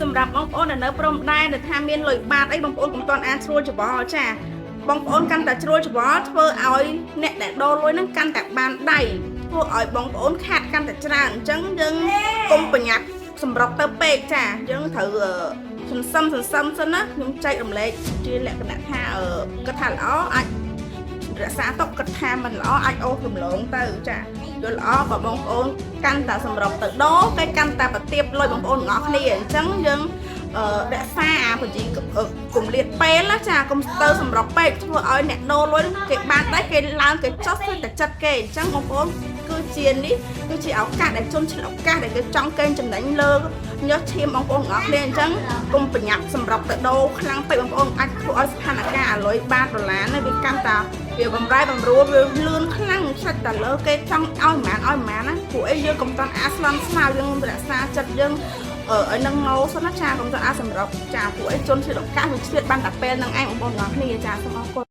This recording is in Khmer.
សម្រាប់បងប្អូនដែលនៅព្រំដែនដែលថាមានលុយបាតអីបងប្អូនកុំតន់អាចជ្រួលច្បល់ចាបងប្អូនកាន់តែជ្រួលច្បល់ធ្វើឲ្យអ្នកដែលដូរលុយហ្នឹងកាន់តែបានដៃធ្វើឲ្យបងប្អូនខាតកាន់តែច្រើនអញ្ចឹងយើងកុំប្រញាប់សម្រាប់ទៅពេកចាយើងត្រូវសន្សំសិនណាខ្ញុំចែករំលែកជាលក្ខណៈថាគិតថាល្អអាចរក្សាទុកគិតថាមិនល្អអាចអូសរំលងទៅចាយល់ល្អបើបងប្អូនកាន់តែសម្រាប់ទៅដោគេកាន់តែប្រទៀបលុយបងប្អូនទាំងអស់គ្នាអញ្ចឹងយើងរក្សាអាប្រជាគម្លាតពេលណាចាកុំទៅសម្រាប់ពេកធ្វើឲ្យអ្នកដូរលុយគេបានដែរគេឡើងគេចុះទៅតែចិត្តគេអញ្ចឹងបងប្អូនគឺជានេះគឺជាឱកាសដែលជនឆ្លៀតឱកាសដែលគេចង់កេងចំណេញលើញើសឈាមបងប្អូនទាំងអស់គ្នាអញ្ចឹងកុំប្រញាប់សម្រាប់ទៅដូរខ្លាំងពេកបងប្អូនអាចធ្វើឲ្យស្ថានភាពអាលុយបាតដុល្លារនេះវាកាន់តែវាបំរែបំរួលវាលឿនខ្លាំងសាច់តែលើគេចង់ឲ្យប៉ុន្មានណាពួកអីយើងកុំតន់អាស្លន់ស្មៅយើងរក្សាចិត្តយើងឲ្យនឹងមកសិនណាចាកុំតន់អាសម្រាប់ចាពួកអីជនឆ្លៀតឱកាសវាឆ្លៀតបានតែពេលនឹងឯងបងប្អូនទាំងអស់គ្នាចាសូមអរគុណ